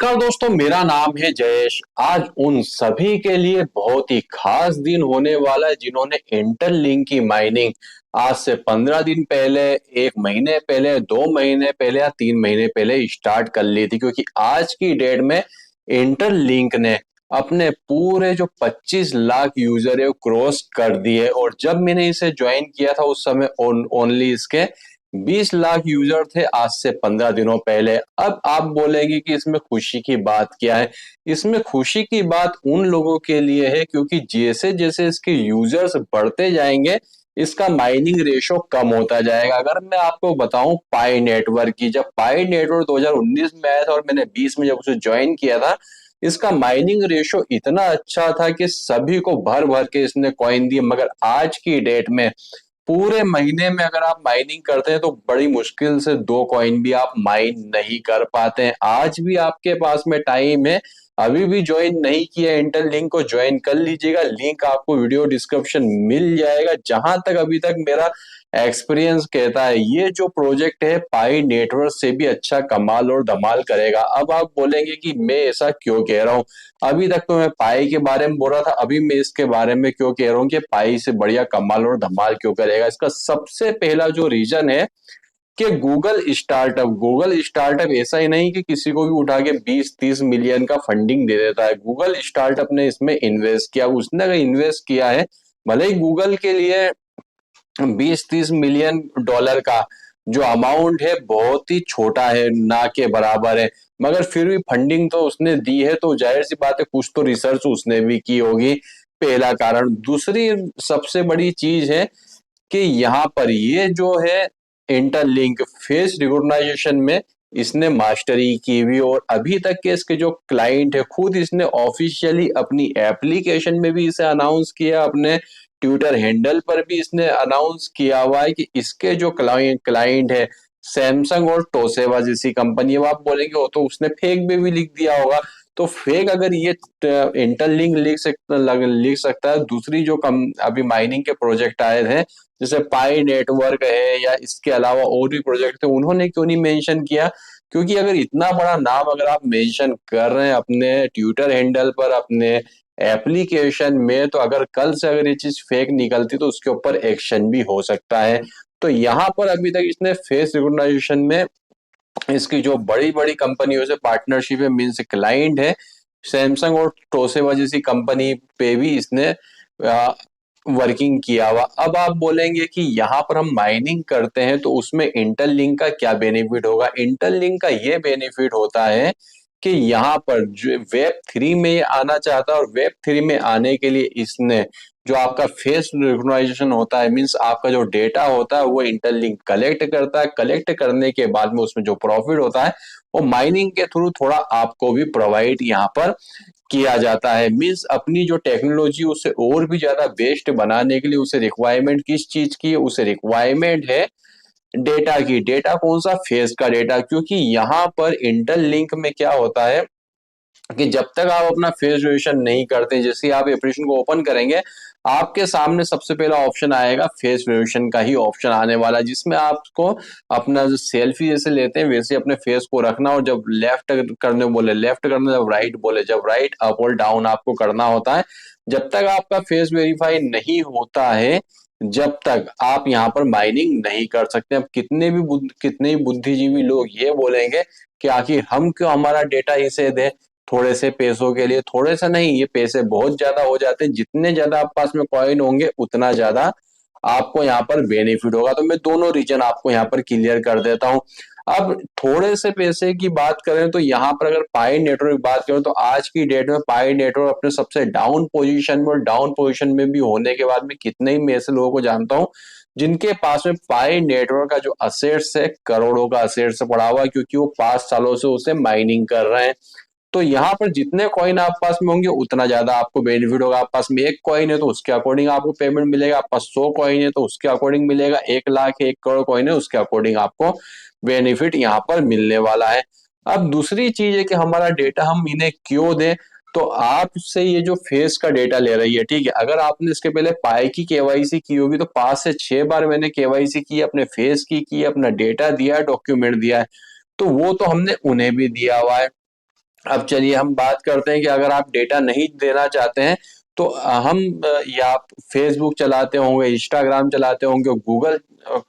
नमस्कार दोस्तों, मेरा नाम है जयेश। आज उन सभी के लिए बहुत ही खास दिन होने वाला है जिन्होंने इंटरलिंक की माइनिंग आज से 15 दिन पहले, 1 महीने पहले, 2 महीने पहले या 3 महीने पहले स्टार्ट कर ली थी। क्योंकि आज की डेट में इंटरलिंक ने अपने पूरे जो 25 लाख यूजर है वो क्रॉस कर दिए। और जब मैंने इसे ज्वाइन किया था उस समय ओनली इसके 20 लाख यूजर थे, आज से 15 दिनों पहले। अब आप बोलेंगे कि इसमें खुशी की बात क्या है। इसमें खुशी की बात उन लोगों के लिए है क्योंकि जैसे जैसे इसके यूजर्स बढ़ते जाएंगे इसका माइनिंग रेशो कम होता जाएगा। अगर मैं आपको बताऊं पाई नेटवर्क की, जब पाई नेटवर्क 2019 में आया था और मैंने 20 में जब उसे ज्वाइन किया था, इसका माइनिंग रेशो इतना अच्छा था कि सभी को भर भर के इसने कॉइन दिए। मगर आज की डेट में पूरे महीने में अगर आप माइनिंग करते हैं तो बड़ी मुश्किल से 2 कॉइन भी आप माइन नहीं कर पाते हैं। आज भी आपके पास में टाइम है, अभी भी ज्वाइन नहीं किया इंटरलिंक को ज्वाइन कर लीजिएगा। लिंक आपको वीडियो डिस्क्रिप्शन मिल जाएगा। जहां तक अभी तक मेरा एक्सपीरियंस कहता है ये जो प्रोजेक्ट है पाई नेटवर्क से भी अच्छा कमाल और धमाल करेगा। अब आप बोलेंगे कि मैं ऐसा क्यों कह रहा हूं, अभी तक तो मैं पाई के बारे में बोल रहा था, अभी मैं इसके बारे में क्यों कह रहा हूँ कि पाई से बढ़िया कमाल और धमाल क्यों करेगा। इसका सबसे पहला जो रीजन है कि गूगल स्टार्टअप ऐसा ही नहीं कि किसी को भी उठा के 20-30 मिलियन का फंडिंग दे देता है। गूगल स्टार्टअप ने इसमें इन्वेस्ट किया। उसने अगर इन्वेस्ट किया है, भले ही गूगल के लिए 20-30 मिलियन डॉलर का जो अमाउंट है बहुत ही छोटा है, ना के बराबर है, मगर फिर भी फंडिंग तो उसने दी है, तो जाहिर सी बात है कुछ तो रिसर्च उसने भी की होगी। पहला कारण। दूसरी सबसे बड़ी चीज है कि यहाँ पर ये जो है इंटरलिंक फेस रिकॉग्नाइजेशन में इसने मास्टरी की हुई। और अभी तक के इसके जो क्लाइंट है खुद इसने ऑफिशियली अपनी एप्लीकेशन में भी इसे अनाउंस किया, अपने ट्विटर हैंडल पर भी इसने अनाउंस किया हुआ है कि इसके जो क्लाइंट है सैमसंग और टोसेवा जैसी कंपनी। अब आप बोलेंगे वो तो उसने फेक में भी लिख दिया होगा, तो फेक अगर ये इंटरलिंक लिख सकता है, दूसरी जो अभी माइनिंग के प्रोजेक्ट आए थे जैसे पाई नेटवर्क है या इसके अलावा और भी प्रोजेक्ट थे, उन्होंने क्यों नहीं मेंशन किया? क्योंकि अगर इतना बड़ा नाम अगर आप मेंशन कर रहे हैं अपने ट्विटर हैंडल पर, अपने एप्लीकेशन में, तो अगर कल से अगर ये चीज फेक निकलती तो उसके ऊपर एक्शन भी हो सकता है। तो यहाँ पर अभी तक इसने फेस रिकॉग्नाइजेशन में इसकी जो बड़ी बड़ी कंपनियों से पार्टनरशिप है, मीन्स क्लाइंट है सैमसंग और टोसेवा जैसी कंपनी पे भी इसने वर्किंग किया हुआ। अब आप बोलेंगे कि यहाँ पर हम माइनिंग करते हैं तो उसमें इंटरलिंक का क्या बेनिफिट होगा? इंटरलिंक का ये बेनिफिट होता है कि यहाँ पर जो वेब 3 में ये आना चाहता है, और वेब 3 में आने के लिए इसने जो आपका फेस रिकॉग्नाइजेशन होता है, मीन्स आपका जो डेटा होता है वो इंटरलिंक कलेक्ट करता है। कलेक्ट करने के बाद में उसमें जो प्रॉफिट होता है वो माइनिंग के थ्रू थोड़ा आपको भी प्रोवाइड यहाँ पर किया जाता है। मीन्स अपनी जो टेक्नोलॉजी उसे और भी ज्यादा बेस्ट बनाने के लिए उसे रिक्वायरमेंट किस चीज की है? उसे रिक्वायरमेंट है डेटा की। डेटा कौन सा? फेस का डेटा। क्योंकि यहाँ पर इंटरलिंक में क्या होता है कि जब तक आप अपना फेस रिकग्निशन नहीं करते, जैसे आप एप्लीकेशन को ओपन करेंगे आपके सामने सबसे पहला ऑप्शन आएगा फेस रिकग्निशन का ही ऑप्शन आने वाला है, जिसमें आपको अपना जो सेल्फी जैसे लेते हैं वैसे अपने फेस को रखना, और जब लेफ्ट करने बोले लेफ्ट करना, जब राइट बोले जब राइट, अप और डाउन आपको करना होता है। जब तक आपका फेस वेरीफाई नहीं होता है जब तक आप यहाँ पर माइनिंग नहीं कर सकते। अब कितने ही बुद्धिजीवी लोग ये बोलेंगे कि आखिर हम क्यों हमारा डेटा इसे दें थोड़े से पैसों के लिए। थोड़े से नहीं, ये पैसे बहुत ज्यादा हो जाते हैं। जितने ज्यादा आप पास में कॉइन होंगे उतना ज्यादा आपको यहाँ पर बेनिफिट होगा। तो मैं दोनों रीजन आपको यहाँ पर क्लियर कर देता हूँ। अब थोड़े से पैसे की बात करें तो यहाँ पर अगर पाई नेटवर्क की बात करें तो आज की डेट में पाई नेटवर्क अपने सबसे डाउन पोजीशन में, और डाउन पोजीशन में भी होने के बाद में कितने ही मैं ऐसे लोगों को जानता हूँ जिनके पास में पाई नेटवर्क का जो असेट्स है करोड़ों का असेट्स पड़ा हुआ है, क्योंकि वो 5 सालों से उसे माइनिंग कर रहे हैं। तो यहाँ पर जितने कॉइन आप पास में होंगे उतना ज्यादा आपको बेनिफिट होगा। आप पास में 1 कॉइन है तो उसके अकॉर्डिंग आपको पेमेंट मिलेगा, आप पास 100 कॉइन है तो उसके अकॉर्डिंग मिलेगा, 1 लाख है 1 करोड़ कॉइन है उसके अकॉर्डिंग आपको बेनिफिट यहाँ पर मिलने वाला है। अब दूसरी चीज है कि हमारा डेटा हम इन्हें क्यों दें? तो आपसे ये जो फेस का डेटा ले रही है, ठीक है, अगर आपने इसके पहले पाई की केवाईसी की होगी तो 5 से 6 बार मैंने केवाईसी की, अपने फेस की, अपना डेटा दिया है, डॉक्यूमेंट दिया है, तो वो तो हमने उन्हें भी दिया हुआ है। अब चलिए हम बात करते हैं कि अगर आप डेटा नहीं देना चाहते हैं तो हम या फेसबुक चलाते होंगे, इंस्टाग्राम चलाते होंगे, गूगल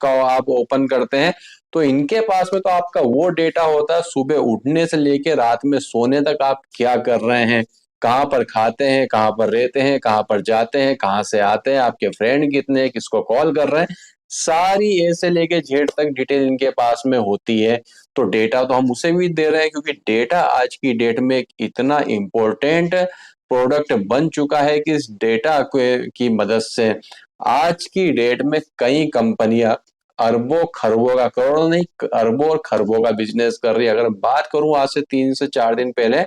का आप ओपन करते हैं, तो इनके पास में तो आपका वो डेटा होता है सुबह उठने से लेके रात में सोने तक आप क्या कर रहे हैं, कहाँ पर खाते हैं, कहाँ पर रहते हैं, कहाँ पर जाते हैं, कहाँ से आते हैं, आपके फ्रेंड कितने हैं, किसको कॉल कर रहे हैं, सारी ए से लेके जेड तक डिटेल इनके पास में होती है। तो डेटा तो हम उसे भी दे रहे हैं क्योंकि डेटा आज की डेट में एक इतना इम्पोर्टेंट प्रोडक्ट बन चुका है कि इस डेटा की मदद से आज की डेट में कई कंपनियां अरबों खरबों का, करोड़ों नहीं, अरबों और खरबों का बिजनेस कर रही है। अगर बात करूं आज से 3 से 4 दिन पहले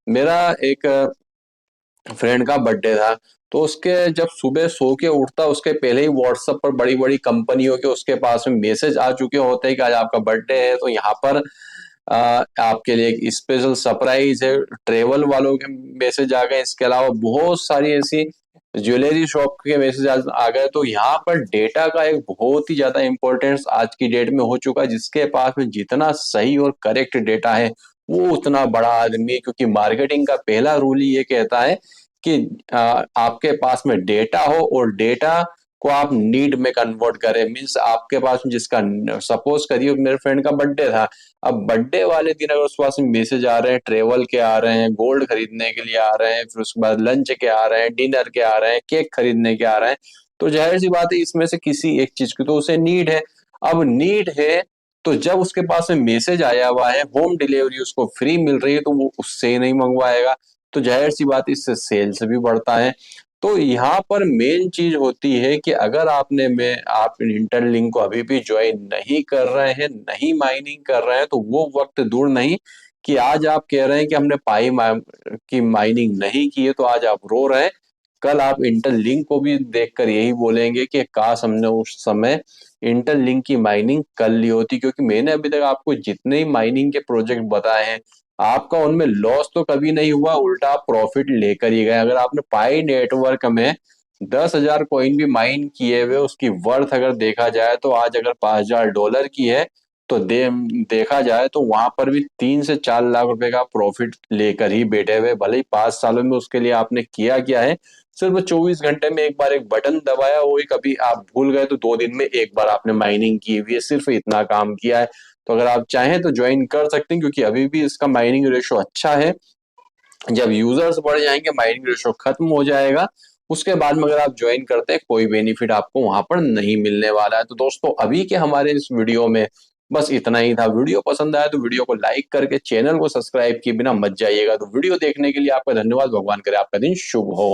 मेरा एक फ्रेंड का बर्थडे था, तो उसके जब सुबह सो के उठता उसके पहले ही व्हाट्सएप पर बड़ी बड़ी कंपनियों के उसके पास में मैसेज आ चुके होते हैं कि आज आपका बर्थडे है, तो यहाँ पर आपके लिए एक स्पेशल सरप्राइज है। ट्रेवल वालों के मैसेज आ गए, इसके अलावा बहुत सारी ऐसी ज्वेलरी शॉप के मैसेज आ गए। तो यहाँ पर डेटा का एक बहुत ही ज्यादा इंपॉर्टेंस आज की डेट में हो चुका है। जिसके पास में जितना सही और करेक्ट डेटा है वो उतना बड़ा आदमी है, क्योंकि मार्केटिंग का पहला रूल ही ये कहता है कि आपके पास में डेटा हो और डेटा को आप नीड में कन्वर्ट करें। मीन्स आपके पास में जिसका, सपोज करिए मेरे फ्रेंड का बर्थडे था, अब बर्थडे वाले दिन अगर उसके पास मैसेज आ रहे हैं, ट्रेवल के आ रहे हैं, गोल्ड खरीदने के लिए आ रहे हैं, फिर उसके बाद लंच के आ रहे हैं, डिनर के आ रहे हैं, केक खरीदने के आ रहे हैं, तो जाहिर सी बात है इसमें से किसी एक चीज की तो उसे नीड है। अब नीड है तो जब उसके पास में मैसेज आया हुआ है होम डिलीवरी उसको फ्री मिल रही है, तो वो उससे ही नहीं मंगवाएगा। तो जाहिर सी बात इससे सेल्स भी बढ़ता है। तो यहाँ पर मेन चीज होती है कि अगर आप इंटरलिंक को अभी भी ज्वाइन नहीं कर रहे हैं, नहीं माइनिंग कर रहे हैं, तो वो वक्त दूर नहीं कि आज आप कह रहे हैं कि हमने की माइनिंग नहीं की है तो आज आप रो रहे हैं। कल आप इंटरलिंक को भी देखकर यही बोलेंगे कि काश हमने उस समय इंटरलिंक की माइनिंग कर ली होती। क्योंकि मैंने अभी तक आपको जितने ही माइनिंग के प्रोजेक्ट बताए हैं, आपका उनमें लॉस तो कभी नहीं हुआ, उल्टा आप प्रॉफिट लेकर ही गए। अगर आपने पाई नेटवर्क में 10,000 कॉइन भी माइन किए हुए, उसकी वर्थ अगर देखा जाए तो आज अगर $5,000 की है, तो देखा जाए तो वहां पर भी 3 से 4 लाख रुपए का प्रॉफिट लेकर ही बैठे हुए। भले ही 5 सालों में उसके लिए आपने किया क्या है, सिर्फ 24 घंटे में एक बार एक बटन दबाया, वही कभी आप भूल गए तो 2 दिन में एक बार आपने माइनिंग की हुई है, सिर्फ इतना काम किया है। तो अगर आप चाहें तो ज्वाइन कर सकते हैं, क्योंकि अभी भी इसका माइनिंग रेशो अच्छा है। जब यूजर्स बढ़ जाएंगे माइनिंग रेशो खत्म हो जाएगा, उसके बाद में अगर आप ज्वाइन करते हैं कोई बेनिफिट आपको वहां पर नहीं मिलने वाला है। तो दोस्तों अभी के हमारे इस वीडियो में बस इतना ही था। वीडियो पसंद आया तो वीडियो को लाइक करके चैनल को सब्सक्राइब किए बिना मत जाइएगा। तो वीडियो देखने के लिए आपका धन्यवाद। भगवान करे आपका दिन शुभ हो।